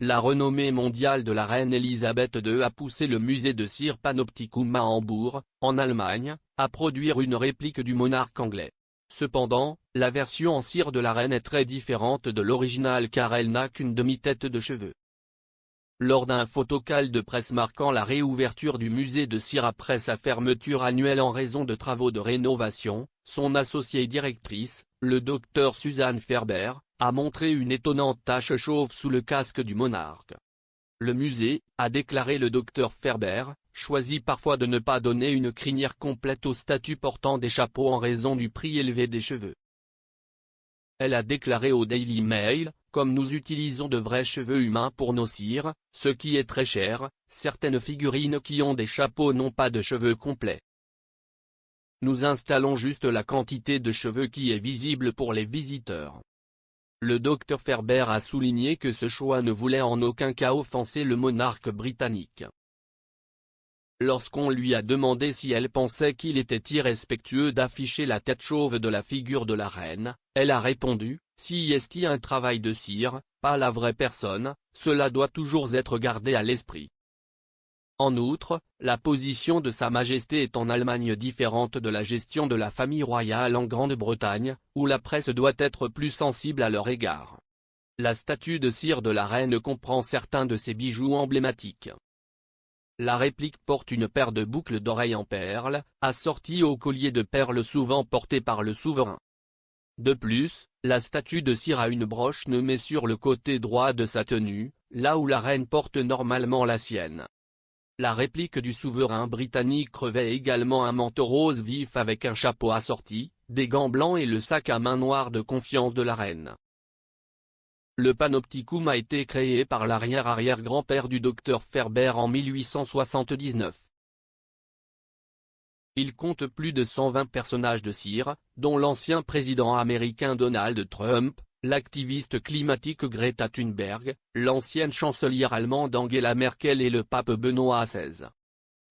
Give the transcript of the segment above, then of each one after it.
la renommée mondiale de la reine Elisabeth II a poussé le musée de cire Panopticum à Hambourg, en Allemagne, à produire une réplique du monarque anglais. Cependant, la version en cire de la reine est très différente de l'original car elle n'a qu'une demi-tête de cheveux. Lors d'un photocal de presse marquant la réouverture du musée de cire après sa fermeture annuelle en raison de travaux de rénovation, son associée directrice, le docteur Suzanne Ferber, a montré une étonnante tache chauve sous le casque du monarque. Le musée, a déclaré le docteur Ferber, choisit parfois de ne pas donner une crinière complète aux statues portant des chapeaux en raison du prix élevé des cheveux. Elle a déclaré au Daily Mail, comme nous utilisons de vrais cheveux humains pour nos cires, ce qui est très cher, certaines figurines qui ont des chapeaux n'ont pas de cheveux complets. Nous installons juste la quantité de cheveux qui est visible pour les visiteurs. Le docteur Ferber a souligné que ce choix ne voulait en aucun cas offenser le monarque britannique. Lorsqu'on lui a demandé si elle pensait qu'il était irrespectueux d'afficher la tête chauve de la figure de la reine, elle a répondu, « Si est un travail de cire, pas la vraie personne, cela doit toujours être gardé à l'esprit. » En outre, la position de Sa Majesté est en Allemagne différente de la gestion de la famille royale en Grande-Bretagne, où la presse doit être plus sensible à leur égard. La statue de cire de la reine comprend certains de ses bijoux emblématiques. La réplique porte une paire de boucles d'oreilles en perles, assorties au collier de perles souvent porté par le souverain. De plus, la statue de cire a une broche nommée sur le côté droit de sa tenue, là où la reine porte normalement la sienne. La réplique du souverain britannique revêt également un manteau rose vif avec un chapeau assorti, des gants blancs et le sac à main noir de confiance de la reine. Le Panopticum a été créé par l'arrière-arrière-grand-père du docteur Ferber en 1879. Il compte plus de 120 personnages de cire, dont l'ancien président américain Donald Trump, l'activiste climatique Greta Thunberg, l'ancienne chancelière allemande Angela Merkel et le pape Benoît XVI.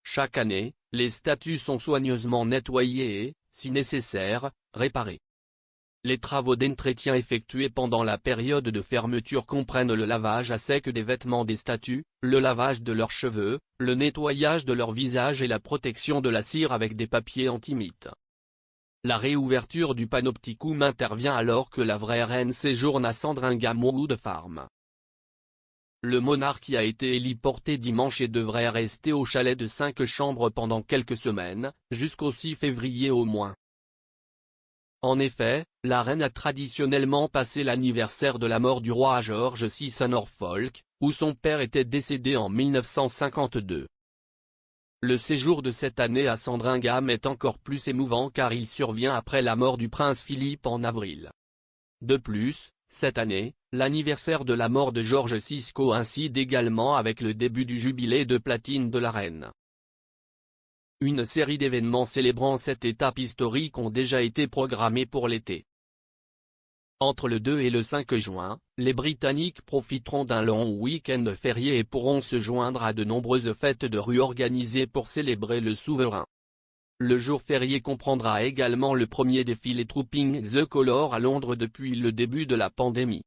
Chaque année, les statues sont soigneusement nettoyées et, si nécessaire, réparées. Les travaux d'entretien effectués pendant la période de fermeture comprennent le lavage à sec des vêtements des statues, le lavage de leurs cheveux, le nettoyage de leur visage et la protection de la cire avec des papiers anti-mites. La réouverture du Panopticum intervient alors que la vraie reine séjourne à Sandringham Wood Farm. Le monarque y a été héliporté dimanche et devrait rester au chalet de 5 chambres pendant quelques semaines, jusqu'au 6 février au moins. En effet, la reine a traditionnellement passé l'anniversaire de la mort du roi George VI à Norfolk, où son père était décédé en 1952. Le séjour de cette année à Sandringham est encore plus émouvant car il survient après la mort du prince Philippe en avril. De plus, cette année, l'anniversaire de la mort de George VI coïncide également avec le début du jubilé de platine de la reine. Une série d'événements célébrant cette étape historique ont déjà été programmés pour l'été. Entre le 2 et le 5 juin, les Britanniques profiteront d'un long week-end férié et pourront se joindre à de nombreuses fêtes de rue organisées pour célébrer le souverain. Le jour férié comprendra également le premier défilé Trooping the Colour à Londres depuis le début de la pandémie.